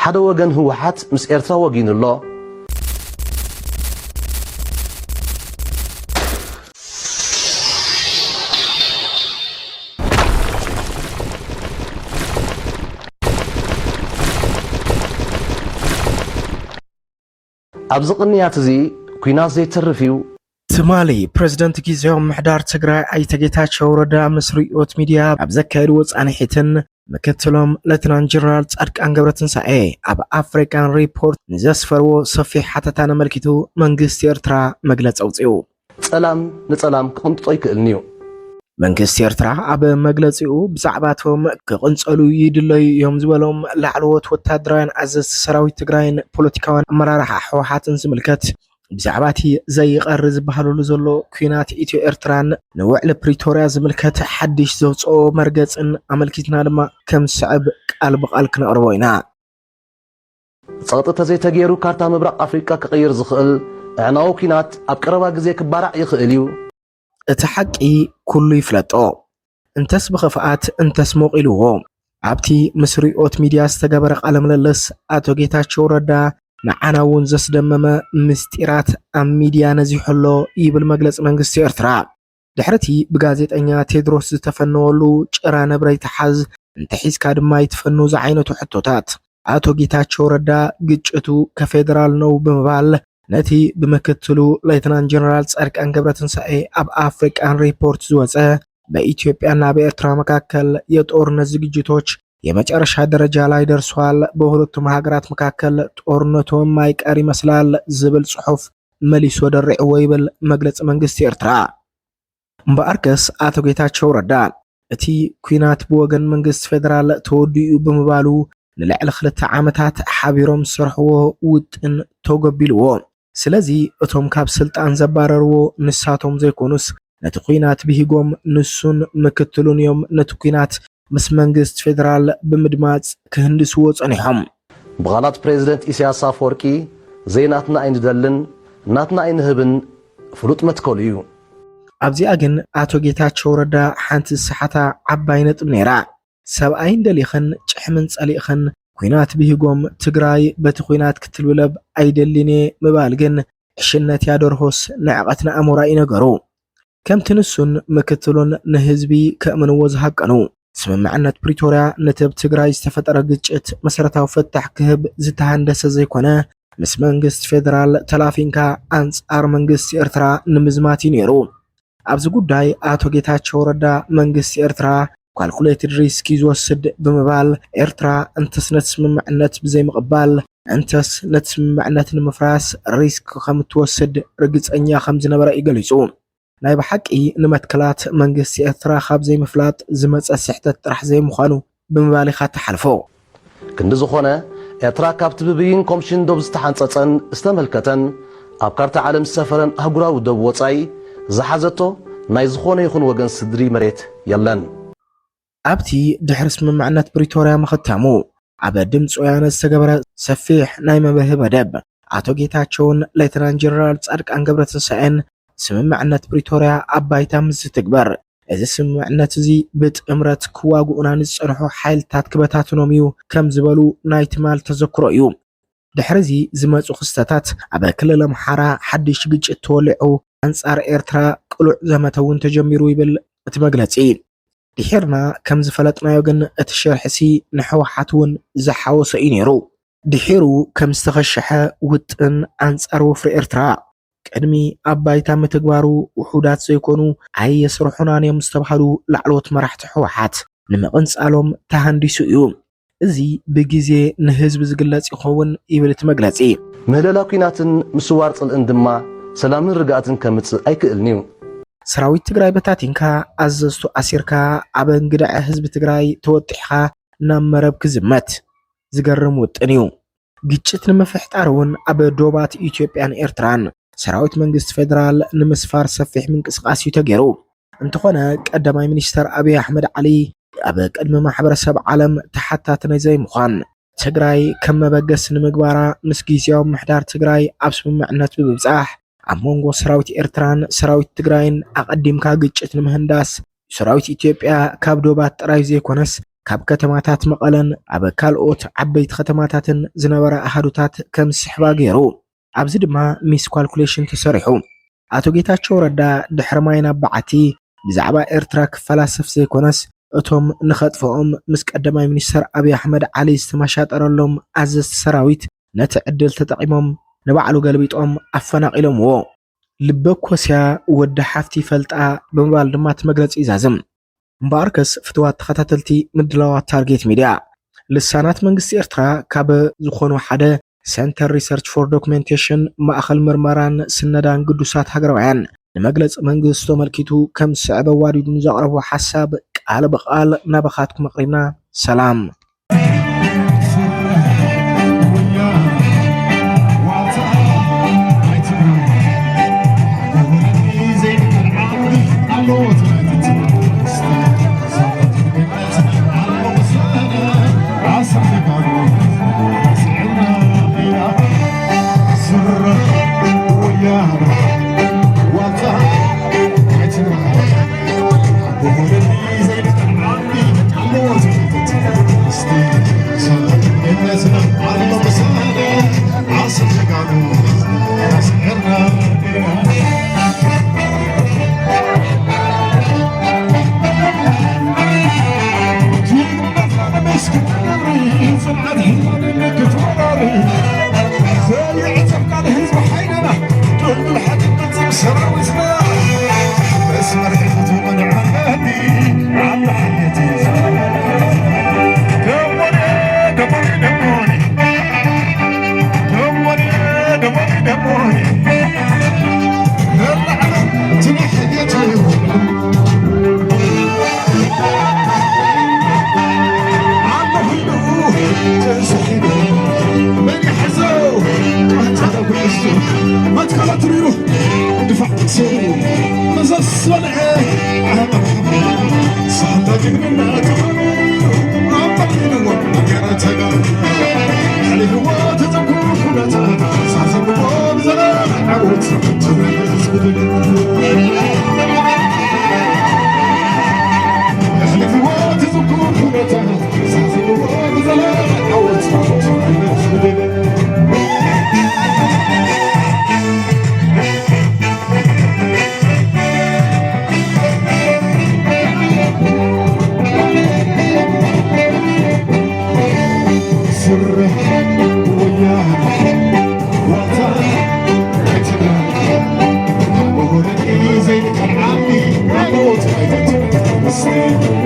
ሓደ ወገን ህወሓት ምስ ኤርትራ ወጊኑሎ ኣብዚ ቅንያት እዚ ኩናት ዘይተርፍዩ ትማሊ ፕሬዝዳንት ጊዜያዊ ምሕዳር ትግራይ ኣይተ ጌታቸው ረዳ ምስ ሪኦት ሚድያ ኣብ ዘካየድዎ ጻንሒትን ምክትሎም ሌተናንት ጀነራል ጻድቃን ገብረትንሳኤ ኣብ አፍሪካን ሪፖርት ንዘስፈርዎ ሰፊሕ ሓተታ ነመልኪቱ መንግስቲ ኤርትራ መግለጺ ኣውጽኡ ጸላም ንጸላም ክቕንጥጦ ይክእልኒ እዩ መንግስቲ ኤርትራ ኣብ መግለጺኡ ብዛዕባቶም ክቕንጸሉ ይድለዩ እዮም ዝበሎም ላዕለዎት ወታደራውያን ኣዘዝቲ ሰራዊት ትግራይን ፖለቲካውን ኣመራርሓ ህወሓትን ዝምልከት ብዛዕባቲ ዘይቀር ዝበሃለሉ ዘሎ ኩናት ኢትዮ ኤርትራን ንውዕል ፕሪቶሪያ ዝምልከት ሓድሽ ዘውፅኦ መርገጽን ኣመልኪትና ድማ ከም ስዕብ ቃል ብቃል ክነቕርቦ ኢና ጸጥታ ዘይተገይሩ ካርታ ምብራቕ ኣፍሪካ ክቕይር ዝኽእል ዕናዊ ኩናት ኣብ ቀረባ ግዜ ክባራዕ ይኽእል እዩ እቲ ሓቂ ኩሉ ይፍለጦ እንተስ ብኽፍኣት እንተስ ሞቂልዎ ኣብቲ ምስ ሪኦት ሚድያ ዝተገበረ ቃለ ምልልስ ኣቶ ጌታቸው ረዳ ንዓናውን ዘስደመመ ምስጢራት ኣብ ሚድያ ነዚሕሎ ይብል መግለጽ መንግስቲ ኤርትራ ድሕርቲ ብጋዜጠኛ ቴድሮስ ዝተፈነወሉ ጭራ ነብረይ ተሓዝ እንተሒዝካ ድማ ይትፈኑ ዝዓይነቱ ሕቶታት ኣቶ ጌታቸው ረዳ ግጭቱ ከፌደራል ነው ብምባል ነቲ ብምክትሉ ሌተናንት ጀነራል ጻድቃን ገብረትንሳኤ ኣብ አፍሪካን ሪፖርት ዝወፀ በኢትዮጵያና በኤርትራ መካከል የጦርነት ዝግጅቶች የመጨረሻ ደረጃ ላይ ደርሷል በሁለቱም ሀገራት መካከል ጦርነቱ የማይቀር ይመስላል ዝብል ጽሑፍ መልሶ ደርዕዎ ይብል መግለጽ መንግስቲ ኤርትራ እምበኣርከስ ኣቶ ጌታቸው ረዳ እቲ ኩናት ብወገን መንግስት ፌደራል ተወዲኡ ብምባሉ ንልዕሊ 2 ዓመታት ሓቢሮም ዝሰርሕዎ ውጥን ተገቢልዎ ስለዚ እቶም ካብ ስልጣን ዘባረርዎ ንሳቶም ዘይኮኑስ ነቲ ኩናት ብሂጎም ንሱን ምክትሉን እዮም ነቲ ኩናት ምስ መንግስት ፌደራል ብምድማጽ ክህንድስዎ ጸኒሖም ብቓላት ፕሬዝደንት ኢሳያስ አፈወርቂ ዘይናትና ኣይንደልን ናትና ኣይንህብን ፍሉጥ መትከሉ እዩ ኣብዚኣ ግን ኣቶ ጌታቸው ረዳ ሓንቲ ሰሓታ ዓባይ ነጥብ ነይራ ሰብኣይን ደሊኽን ጭሕምን ጸሊኽን ኩናት ብሂጎም ትግራይ በቲ ኩናት ክትልብለብ ኣይደሊኔ ምባል ግን ዕሽነት ያደርሆስ ንዕቐትና ኣሞራ ይነገሩ ከምቲ ንሱን ምክትሉን ንህዝቢ ከእምንዎ ዝሃቀኑ ስምምዕነት ፕሪቶሪያ ነተብ ትግራይ ዝተፈጠረ ግጭት መሰረታዊ ፈታሕ ክህብ ዝተሃንደሰ ዘይኮነ ምስ መንግስት ፌደራል ተላፊንካ አንጻር መንግስት ኤርትራ ንምዝማት ነይሩ ኣብዚ ጉዳይ ኣቶ ጌታቸው ረዳ መንግስት ኤርትራ ካልኩሌትድ ሪስክ ይወስድ ብምባል ኤርትራ እንተስ ነቲ ስምምዕነት ብዘይ ምቕባል እንተስ ነቲ ስምምዕነት ንምፍራስ ሪስክ ከም ትወስድ ርግጸኛ ከም ዝነበረ ይገልጹ ናይ ብሓቂ ንመትከላት መንግስቲ ኤርትራ ካብ ዘይምፍላጥ ዝመጸ ስሕተት ጥራሕ ዘይምዃኑ ብምባል ኢኻ ተሓልፎ ክንዲ ዝኾነ ኤርትራ ካብ ትብብይን ኮሚሽን ዶብ ዝተሓንጸጸን ዝተመልከተን ኣብ ካርታ ዓለም ዝሰፈረን ኣህጉራዊ ዶብ ወጻኢ ዝሓዘቶ ናይ ዝኾነ ይኹን ወገን ስድሪ መሬት የለን ኣብቲ ድሕሪ ስምምዕነት ፕሪቶሪያ ምኽታሙ ኣብ ድምፂ ወያነ ዝተገበረ ሰፊሕ ናይ መብርሂ መደብ ኣቶ ጌታቸውን ሌተናንት ጀነራል ጻድቃን ገብረትንሳኤን ስምምዕነት ፕሪቶሪያ ኣብ ባይታ ምስ ዝትግበር እዚ ስምምዕነት እዚ ብጥምረት ክዋግኡና ንዝጸንሑ ሓይልታት ክበታትኖም እዩ ከም ዝበሉ ናይ ትማል ተዘክሮ እዩ ድሕሪዚ ዝመጹ ክስተታት ኣብ ክልል ኣምሓራ ሓድሽ ግጭት ተወሊዑ አንጻር ኤርትራ ቅሉዕ ዘመተውን ተጀሚሩ ይብል እቲ መግለጺ ድሕርና ከም ዝፈለጥናዮ ግን እቲ ሸርሕሲ ንሕወሓት እውን ዝሓወሰ እዩ ነይሩ ድሒሩ ከም ዝተኸሸሐ ውጥን አንጻር ወፍሪ ኤርትራ ቅድሚ ኣብ ባይታ ምትግባሩ ውሑዳት ዘይኮኑ ኣየስርሑናን እዮም ዝተባሃሉ ላዕለዎት መራሕቲ ሕወሓት ንምቕንጻሎም ተሃንዲሱ እዩ እዚ ብግዜ ንህዝቢ ዝግለጽ ይኸውን ይብል እቲ መግለጺ ምህለላ ኩናትን ምስዋር ጽልእን ድማ ሰላምን ርግኣትን ከምጽእ ኣይክእልኒ እዩ ሰራዊት ትግራይ በታቲንካ ኣዘዝቱ ኣሲርካ ኣብ እንግዳዕ ህዝቢ ትግራይ ተወጢሕካ ናብ መረብ ክዝመት ዝገርም ውጥን እዩ ግጭት ንምፍሕጣር እውን ኣብ ዶባት ኢትዮጵያን ኤርትራን ሰራዊት መንግስት ፌደራል ንምስፋር ሰፊሕ ምንቅስቃስ እዩ ተገይሩ እንተኾነ ቀዳማይ ሚኒስተር አብይ አሕመድ ዓሊ ኣብ ቅድሚ ማሕበረሰብ ዓለም ተሓታቲ ናይ ዘይምዃን ትግራይ ከም መበገስ ንምግባራ ምስ ጊዜያዊ ምሕዳር ትግራይ ኣብ ስምምዕነት ብምብጻሕ ኣብ መንጎ ሰራዊት ኤርትራን ሰራዊት ትግራይን ኣቀዲምካ ግጭት ንምህንዳስ ሰራዊት ኢትዮጵያ ካብ ዶባት ጥራይ ዘይኮነስ ካብ ከተማታት መቐለን ኣብ ካልኦት ዓበይቲ ከተማታትን ዝነበረ ኣሃዱታት ከም ስሕባ ገይሩ ኣብዚ ድማ ሚስ ኳልኩሌሽን ተሰሪሑ ኣቶ ጌታቸው ረዳ ድሕሪ ማይና በዓቲ ብዛዕባ ኤርትራ ክፈላሰፍ ዘይኮነስ እቶም ንኸጥፍኦም ምስ ቀዳማይ ሚኒስተር አብይ አሕመድ ዓሊ ዝተማሻጠረሎም ኣዘዝቲ ሰራዊት ነቲ ዕድል ተጠቂሞም ንባዕሉ ገልቢጦም ኣፈናቂሎምዎ ልበኮስያ ወዲ ሓፍቲ ፈልጣ ብምባል ድማ መግለፂ ይዛዝም እምበኣርከስ ፍትዋት ተኸታተልቲ ምድላዋት ታርጌት ሚድያ ልሳናት መንግስቲ ኤርትራ ካብ ዝኾኑ ሓደ ሴንተር ሪሰርች ፎር ዶክሜንቴሽን ማእኸል ምርመራን ስነዳን ቅዱሳት ሃገራውያን ንመግለጽ መንግስቱ መልኪቱ ከም ስዕበ ዋዲዱን ዘቕረቡ ሓሳብ ቃል በቃል ናበኻትኩም ኣቕሪብና ሰላም Stay.